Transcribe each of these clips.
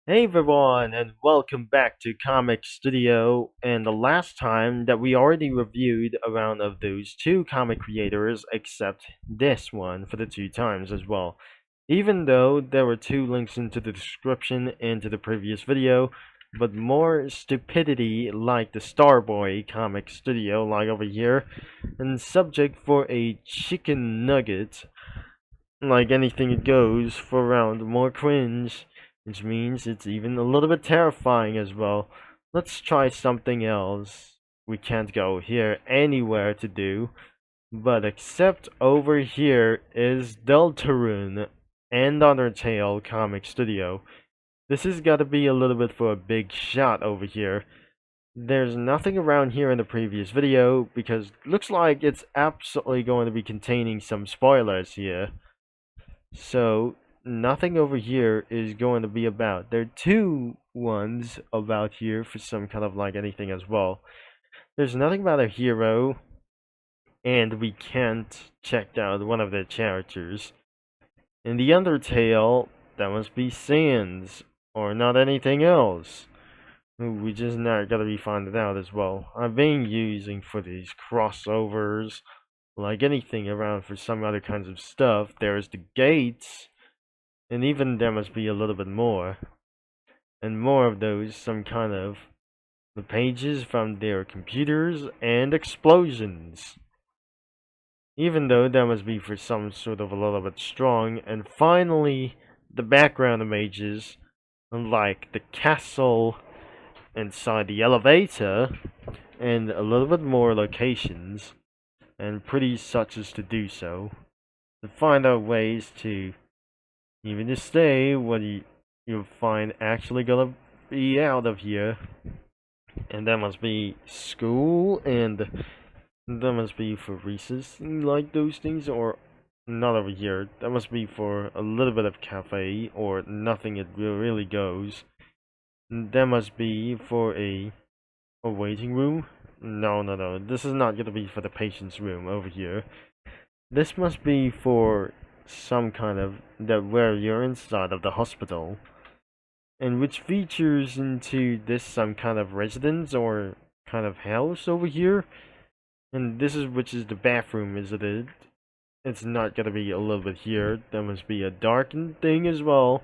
Hey everyone, and welcome back to Comic Studio. And the last time that we already reviewed a round of those two comic creators, except this one for the two times as well. Even though there were two links into the description into the previous video, but more stupidity like the Starboy Comic Studio, like over here, and subject for a chicken nugget like anything it goes for round more cringe, which means it's even a little bit terrifying as well. Let's try something else. We can't go here anywhere to do, but except over here is Deltarune and Undertale Comic Studio. This has got to be a little bit for a big shot over here. There's nothing around here in the previous video because looks like it's absolutely going to be containing some spoilers here. So nothing over here is going to be about. There are two ones about here for some kind of like anything as well. There's nothing about a hero, and we can't check out one of their characters. In the Undertale, that must be Sans, or not anything else. We just not gotta be finding out as well. I've been using for these crossovers, like anything around for some other kinds of stuff. There's the gates, and even there must be a little bit more. And more of those, some kind of the pages from their computers and explosions. Even though that must be for some sort of a little bit strong. And finally, the background images, like the castle inside the elevator, and a little bit more locations, and pretty such as to do so. To find out ways to even to stay what you'll find actually gonna be out of here. And that must be school, and that must be for recess, like those things, or not over here. That must be for a little bit of cafe, or nothing it really goes. That must be for a waiting room. No. This is not gonna be for the patient's room over here. This must be for some kind of that where you're inside of the hospital, and which features into this some kind of residence or kind of house over here. And this is which is the bathroom, isn't it? It's not gonna be a little bit here. There must be a darkened thing as well.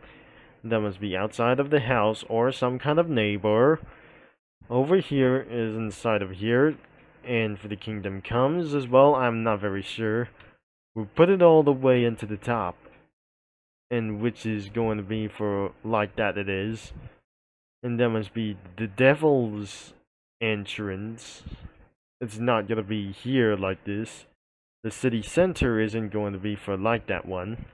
That must be outside of the house or some kind of neighbor. Over here is inside of here. And for the kingdom comes as well, I'm not very sure. We'll put it all the way into the top, and which is going to be for like that it is. And that must be the devil's entrance. It's not gonna be here like this. The city center isn't going to be for like that one.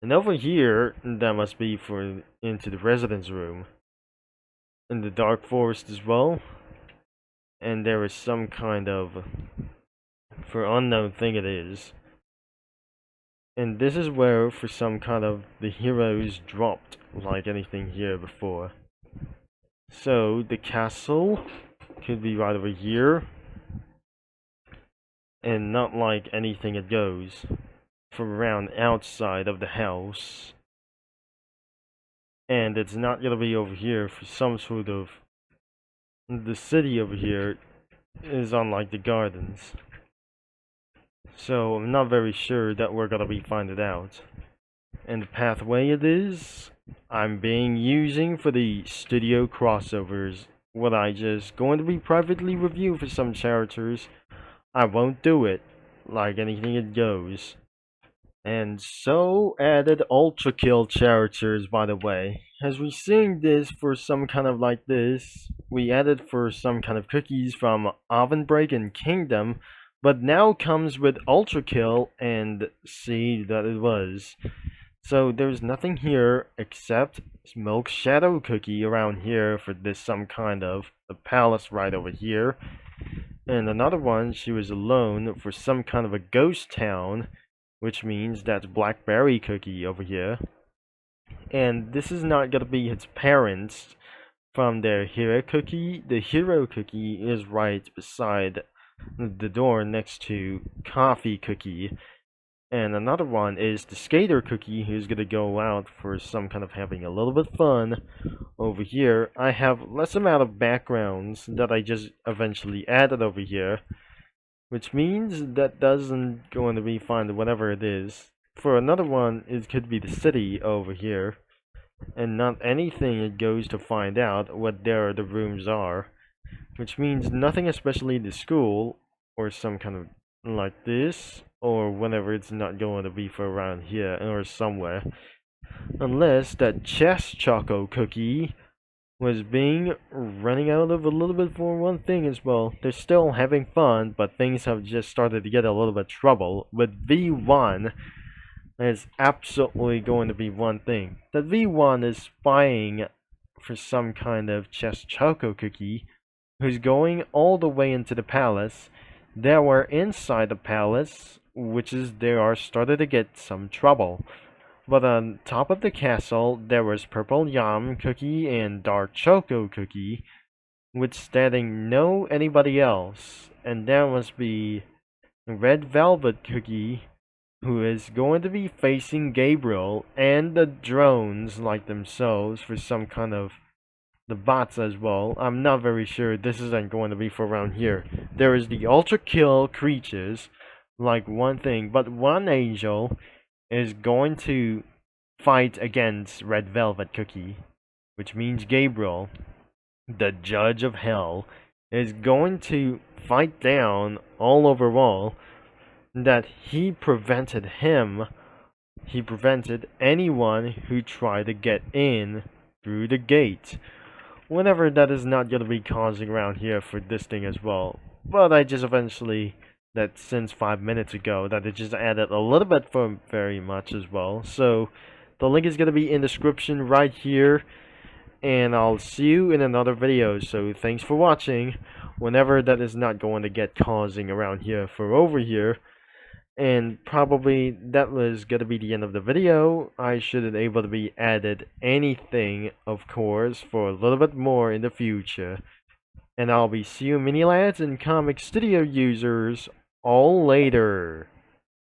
And over here, that must be for into the residence room. In the dark forest as well. And there is some kind of for unknown thing it is. And this is where for some kind of the heroes dropped like anything here before. So the castle could be right over here. And not like anything it goes from around outside of the house. And it's not gonna be over here for some sort of the city over here is on like the gardens. So I'm not very sure that we're gonna be finding out. And the pathway it is, I'm being using for the studio crossovers. What I just going to be privately review for some characters. I won't do it like anything it goes. And so added ultra kill characters, by the way. As we seeing this for some kind of like this, we added for some kind of cookies from Oven Break and Kingdom, but now comes with ultra kill and see that it was. So there's nothing here except Smoke Shadow Cookie around here for this some kind of the palace right over here. And another one, she was alone for some kind of a ghost town, which means that's Blackberry Cookie over here. And this is not gonna be its parents from their hero cookie. The hero cookie is right beside the door next to Coffee Cookie. And another one is the skater cookie who's gonna go out for some kind of having a little bit fun. Over here, I have less amount of backgrounds that I just eventually added over here, which means that doesn't going to be fun whatever it is. For another one, it could be the city over here, and not anything it goes to find out what there the rooms are, which means nothing especially the school, or some kind of like this, or whenever it's not going to be for around here or somewhere. Unless that chess choco cookie was being running out of a little bit for one thing as well. They're still having fun, but things have just started to get a little bit trouble. With V1, is absolutely going to be one thing. That V1 is spying for some kind of chess choco cookie who's going all the way into the palace. They were inside the palace, which is they are started to get some trouble. But on top of the castle, there was Purple Yam Cookie and Dark Choco Cookie, which standing no anybody else. And there must be Red Velvet Cookie, who is going to be facing Gabriel and the drones like themselves for some kind of the bots as well. I'm not very sure this isn't going to be for around here. There is the Ultra Kill creatures, like one thing, but one angel is going to fight against Red Velvet Cookie, which means Gabriel, the Judge of Hell, is going to fight down all overall that he prevented anyone who tried to get in through the gate. Whenever that is not going to be causing around here for this thing as well. But I just eventually, that since 5 minutes ago, that it just added a little bit for very much as well. So the link is going to be in the description right here. And I'll see you in another video. So thanks for watching. Whenever that is not going to get causing around here for over here. And probably that was going to be the end of the video. I shouldn't able to be added anything, of course, for a little bit more in the future. And I'll be see you mini lads and comic studio users all later.